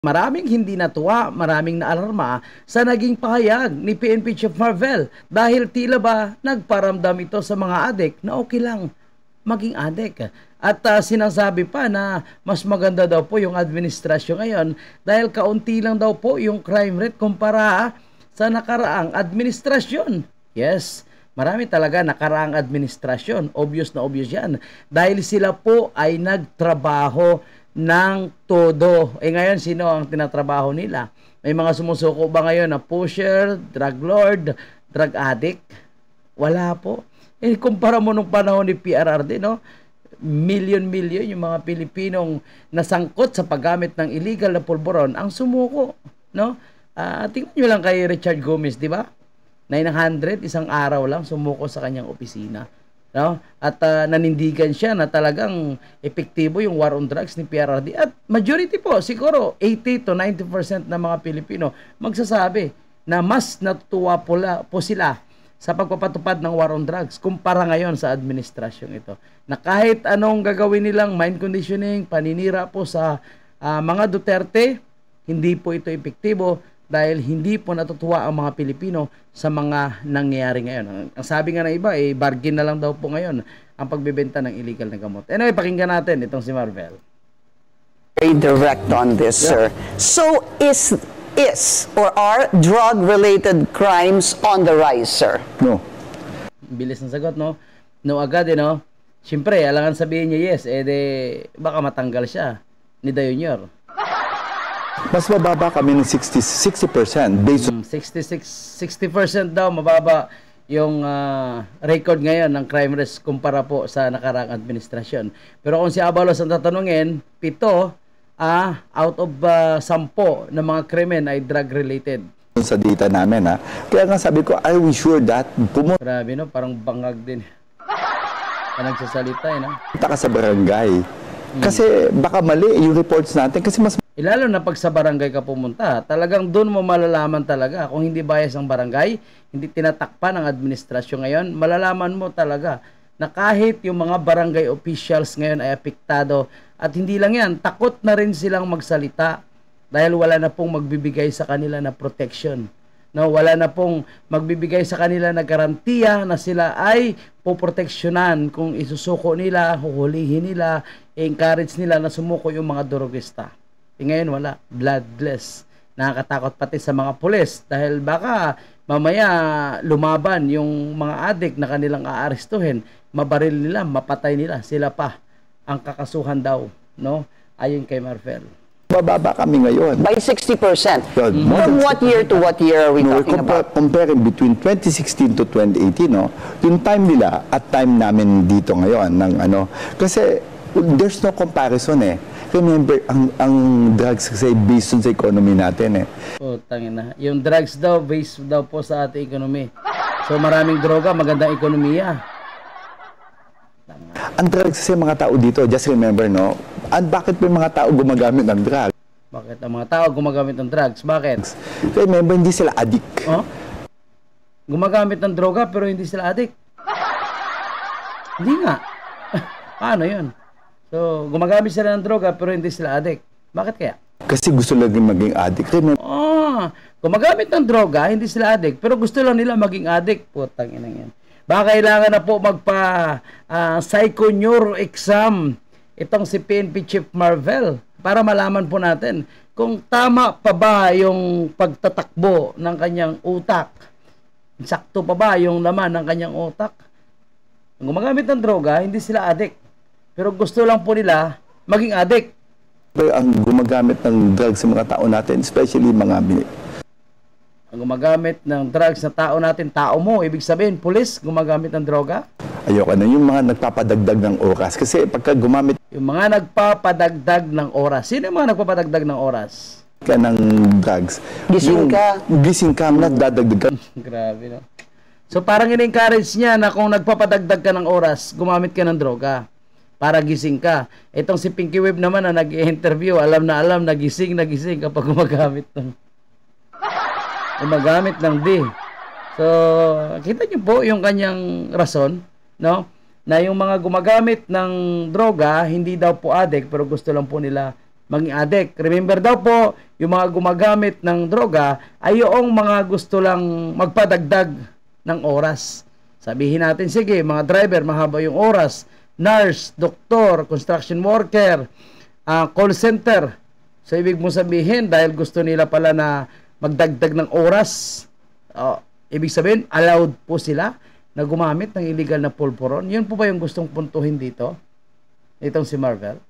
Maraming hindi natuwa, maraming naalarma sa naging pahayag ni PNP Chief Marvel dahil tila ba nagparamdam ito sa mga adik na okay lang maging adik. At sinasabi pa na mas maganda daw po yung administrasyon ngayon dahil kaunti lang daw po yung crime rate kumpara sa nakaraang administrasyon. Yes, marami talaga nakaraang administrasyon. Obvious na obvious yan. Dahil sila po ay nagtrabaho ng todo. Ngayon, sino ang tinatrabaho nila? May mga sumusuko ba ngayon na pusher, drug lord, drug addict? Wala po. Kumpara mo nung panahon ni PRRD, no? Million yung mga Pilipinong nasangkot sa paggamit ng illegal na pulburon ang sumuko, no? Tingnan nyo lang kay Richard Gomez, di ba? 900, isang araw lang sumuko sa kanyang opisina. No? At nanindigan siya na talagang epektibo yung war on drugs ni PRRD. At majority po, siguro 80 to 90% ng mga Pilipino magsasabi na mas natutuwa po sila sa pagpapatupad ng war on drugs kumpara ngayon sa administrasyong ito. Na kahit anong gagawin nilang mind conditioning, paninira po sa mga Duterte, hindi po ito epektibo dahil hindi po natutuwa ang mga Pilipino sa mga nangyayari ngayon. Ang sabi nga ng iba, bargain na lang daw po ngayon ang pagbebenta ng illegal na gamot. Anyway, pakinggan natin itong si Marvel. Very direct on this, sir. So, is or are drug-related crimes on the rise, sir? No. Bilis ng sagot, no? No agad, no? Siyempre, alangan sabihin niya yes, baka matanggal siya ni Dayonior. Mas mababa kami ng 60% based on 60% daw mababa yung record ngayon ng crime rate kumpara po sa nakaraang administrasyon. Pero kung si Abalos ang tatanungin, 7 out of 10 na mga krimen ay drug related. Sa data namin, ha. Kaya nga sabi ko, I will sure that Grabe, no? Parang bangag din. Nagsasalita, no? Punta ka sa barangay. Kasi baka mali yung reports natin kasi mas lalo na pag sa barangay ka pumunta, talagang doon mo malalaman talaga kung hindi bias ang barangay, hindi tinatakpan ng administrasyon ngayon, malalaman mo talaga na kahit yung mga barangay officials ngayon ay apektado at hindi lang yan, takot na rin silang magsalita dahil wala na pong magbibigay sa kanila na protection. No, wala na pong magbibigay sa kanila na garantiya na sila ay poproteksyonan kung isusuko nila, huhulihin nila, encourage nila na sumuko yung mga drogista. Ngayon wala, bloodless. Nakakatakot pati sa mga pulis dahil baka mamaya lumaban yung mga adik na kanilang aarestuhin, mabaril nila, mapatay nila, sila pa ang kakasuhan daw, no? Ayon kay Marvel. mababa kami ngayon. By 60%. Yun. From what year to what year are we talking about? Comparing between 2016 to 2018, no? Yung time nila at time namin dito ngayon ng ano. Kasi there's no comparison eh. Remember, ang drugs kasi based sa economy natin eh. Oh, tangin na. Yung drugs daw, based daw po sa ating economy. So maraming droga, magandang ekonomiya. Ang drugs kasi mga tao dito, just remember, no? Bakit may mga tao gumagamit ng drugs? Bakit ang mga tao gumagamit ng drugs? Bakit? Remember, hindi sila addict. Oh? Gumagamit ng droga pero hindi sila addict? Hindi nga. Paano yun? So, gumagamit sila ng droga pero hindi sila addict. Bakit kaya? Kasi gusto lang maging addict. Remember? Gumagamit ng droga, hindi sila addict, pero gusto lang nila maging addict. Putang ina yan. Baka kailangan na po magpa-psycho-neuro exam itong si PNP Chief Marvel para malaman po natin kung tama pa ba yung pagtatakbo ng kanyang utak. Sakto pa ba yung laman ng kanyang utak? Kung gumagamit ng droga, hindi sila addict. Pero gusto lang po nila maging addict. Ang gumagamit ng drugs sa mga tao natin, especially mga ang gumagamit ng drugs na tao natin, tao mo, ibig sabihin, pulis, gumagamit ng droga? Ayoko na, yung mga nagpapadagdag ng oras. Kasi pagka gumamit yung mga nagpapadagdag ng oras. Sino yung mga nagpapadagdag ng oras? Ka ng drugs. Gising ka. Gising ka, nagdadagdag ka. Grabe, no? So parang in-encourage niya na kung nagpapadagdag ka ng oras, gumamit ka ng droga para gising ka. Itong si Pinky Web naman na nag-i-interview, alam na gising kapag gumagamit ng D. So, kita niyo po yung kanyang rason, no? Na yung mga gumagamit ng droga, hindi daw po addict, pero gusto lang po nila maging addict. Remember daw po, yung mga gumagamit ng droga ay yung mga gusto lang magpadagdag ng oras. Sabihin natin, sige, mga driver, mahaba yung oras, nurse, doktor, construction worker, call center. So, ibig mo sabihin, dahil gusto nila pala na magdagdag ng oras, ibig sabihin, allowed po sila na gumamit ng illegal na pulburon. Yun po ba yung gustong puntuhin dito? Itong si Marvel?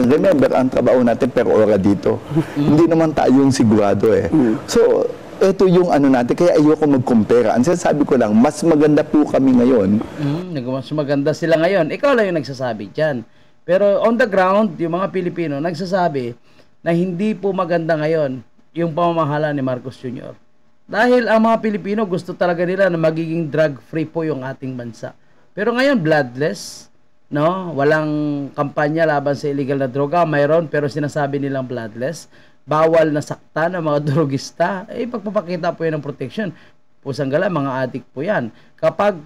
Remember, ang trabaho natin per ora dito. Hindi naman tayo yung sigurado eh. So, ito yung ano natin, kaya ayoko mag-compare. Ang sinasabi ko lang, mas maganda po kami ngayon. Mas maganda sila ngayon. Ikaw lang yung nagsasabi dyan. Pero on the ground, yung mga Pilipino nagsasabi na hindi po maganda ngayon yung pamamahala ni Marcos Jr. Dahil ang mga Pilipino gusto talaga nila na magiging drug-free po yung ating bansa. Pero ngayon, bloodless, no? Walang kampanya laban sa illegal na droga. Mayroon, pero sinasabi nilang bloodless. Bawal na sakta ng mga drogista. Pagpapakita po yan ng protection. Pusang gala, mga adik po yan. Kapag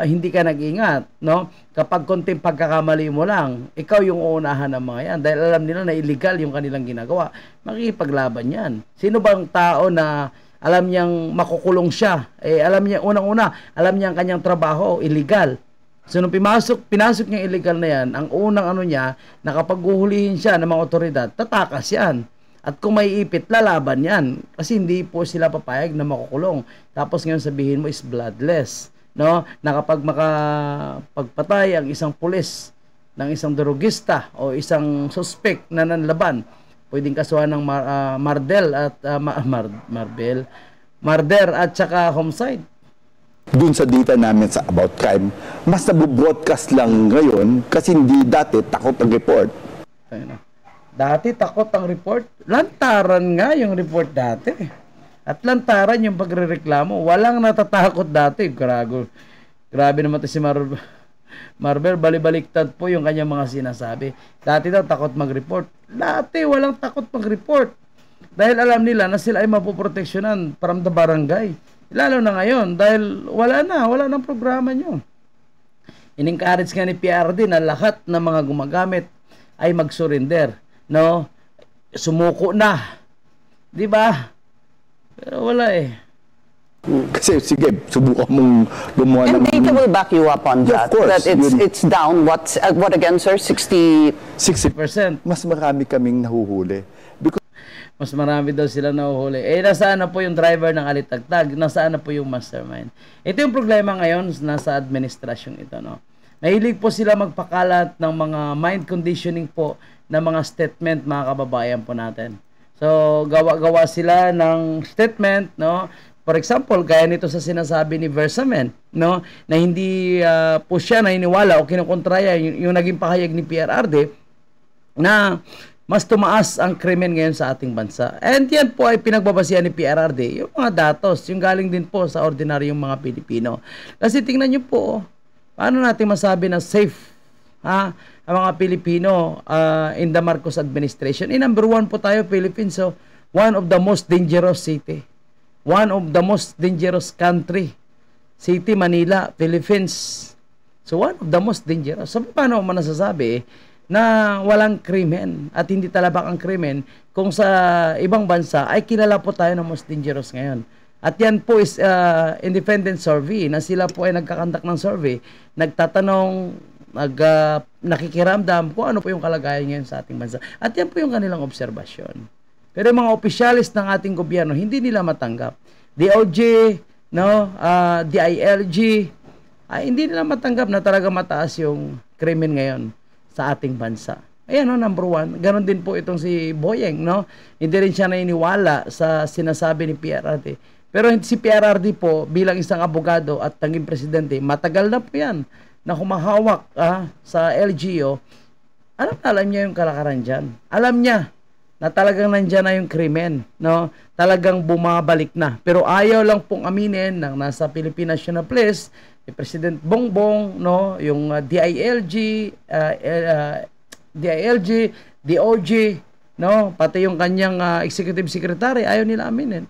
hindi ka nag-ingat, no? Kapag konting pagkakamali mo lang, ikaw yung uunahan ng mga yan. Dahil alam nila na illegal yung kanilang ginagawa. Makikipaglaban yan. Sino bang tao na alam niyang makukulong siya? Alam niya, unang-una, alam niya ang kanyang trabaho, illegal. So, nung pinasok niya illegal na yan, ang unang ano niya, na kapag uhulihin siya ng mga otoridad, tatakas yan. At kung may ipit, lalaban yan. Kasi hindi po sila papayag na makukulong. Tapos ngayon sabihin mo is bloodless. No? Na kapag makapagpatay ang isang pulis ng isang drogista o isang suspect na nanlaban, pwedeng kasuhan ng murder at saka homicide. Dun sa data namin sa About Crime, mas nabubroadcast lang ngayon kasi hindi dati takot ang report. Dati takot ang report. Lantaran nga yung report dati. At lantaran yung pagrereklamo. Walang natatakot dati. Grabe naman ito si Marvel, balibaliktad po yung kanyang mga sinasabi. Dati daw takot mag-report. Dati walang takot mag-report. Dahil alam nila na sila ay mapoproteksyonan from the barangay. Lalo na ngayon dahil wala nang programa nyo. In-encourage nga ni PRD na lahat ng mga gumagamit ay mag-surrender. No? Sumuko na. 'Di ba? Pero wala eh. Kasi sige, subukan mong gumawa ng... And data will back you up on that. Of course. That it's down. What again, sir? 60%? Mas marami kaming nahuhuli. Because mas marami daw sila nahuhuli. Nasaan na po yung driver ng alitagtag? Nasaan na po yung mastermind? Ito yung problema ngayon nasa administrasyon ito, no? Mahilig po sila magpakalat ng mga mind conditioning po na mga statement, mga kababayan po natin. So, gawa-gawa sila ng statement, no? For example, gaya nito sa sinasabi ni Versamen, no, na hindi po siya naniniwala o kinukontraya yung naging pahayag ni PRRD na mas tumaas ang krimen ngayon sa ating bansa. And yan po ay pinagbabasihan ni PRRD, yung mga datos, yung galing din po sa ordinaryong mga Pilipino. Kasi tingnan nyo po, paano natin masabi na safe ang mga Pilipino in the Marcos administration? Number one po tayo, Philippines, so one of the most dangerous city. One of the most dangerous country. City, Manila, Philippines. So, one of the most dangerous. So, paano mo nasasabi na walang krimen at hindi talabak ang krimen kung sa ibang bansa ay kilala po tayo ng most dangerous ngayon. At yan po is independent survey na sila po ay nagkakandak ng survey, nagtatanong, nakikiramdam kung ano po yung kalagayan ngayon sa ating bansa. At yan po yung kanilang obserbasyon. Pero mga opisyalis ng ating gobyerno, hindi nila matanggap. DOJ, no, DILG, hindi nila matanggap na talaga mataas yung krimen ngayon sa ating bansa. Ayan, no, number one. Ganon din po itong si Boyeng, no? Hindi rin siya naniniwala sa sinasabi ni PRRD. Pero si PRRD po, bilang isang abogado at tanging presidente, matagal na po yan na humahawak sa LGO. Alam niya yung kalakaran dyan. Alam niya na talagang nandyan na yung krimen, no? Talagang bumabalik na. Pero ayaw lang pong aminin ng nasa Philippine National Police, si President Bongbong, no? Yung DILG, DOJ, no? Pati yung kanyang executive secretary, ayaw nila aminin.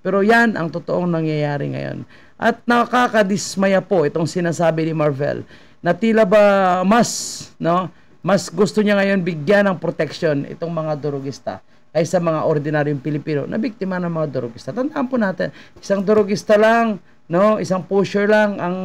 Pero yan ang totoong nangyayari ngayon. At nakakadismaya po itong sinasabi ni Marvel na tila ba mas, no? mas gusto niya ngayon bigyan ng protection itong mga durugista kaysa mga ordinaryong Pilipino na biktima ng mga durugista. Tandaan po natin, isang durugista lang, no, isang pusher lang ang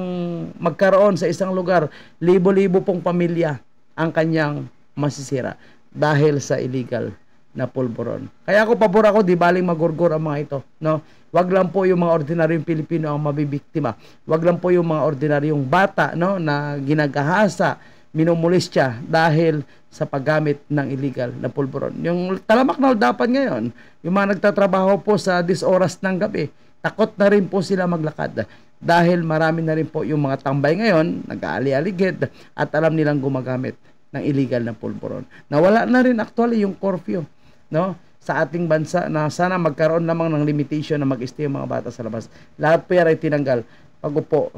magkaroon sa isang lugar, libo-libo pong pamilya ang kanyang masisira dahil sa illegal na pulburon. Kaya ako pabor ako, di baling magurgur ang mga ito, no? Wag lang po yung mga ordinaryong Pilipino ang mabibiktima. Wag lang po yung mga ordinaryong bata, no, na ginagahasa, minumulistya dahil sa paggamit ng illegal na pulburon. Yung talamak na dapat ngayon, yung mga nagtatrabaho po sa 10 oras ng gabi, takot na rin po sila maglakad dahil marami na rin po yung mga tambay ngayon, nag-aali-aligid at alam nilang gumagamit ng illegal na pulburon. Nawala na rin actually yung curfew, no, sa ating bansa na sana magkaroon lamang ng limitation na mag-stay yung mga bata sa labas. Lahat po yan ay tinanggal pag-upo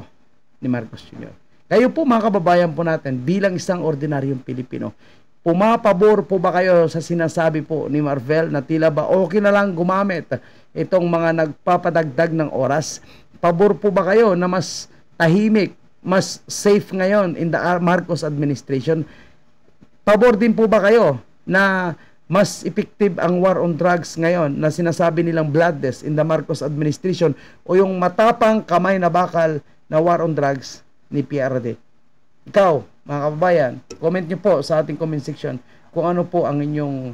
ni Marcos Jr. Kayo po mga kababayan po natin bilang isang ordinaryong Pilipino, pumapabor po ba kayo sa sinasabi po ni Marvel na tila ba okay na lang gumamit itong mga nagpapadagdag ng oras? Pabor po ba kayo na mas tahimik, mas safe ngayon in the Marcos administration? Pabor din po ba kayo na mas effective ang war on drugs ngayon na sinasabi nilang bloodless in the Marcos administration o yung matapang kamay na bakal na war on drugs ni PRD? Ikaw, mga kababayan, comment nyo po sa ating comment section kung ano po ang inyong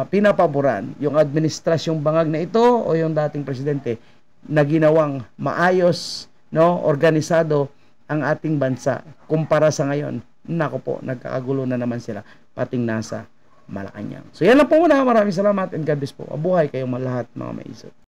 pinapaboran, yung administrasyong bangag na ito o yung dating presidente na ginawang maayos, no, organisado ang ating bansa kumpara sa ngayon. Nako po, nagkakagulo na naman sila pating nasa Malacanang. So yan lang po muna. Maraming salamat and God bless po. Mabuhay kayong lahat mga maisip.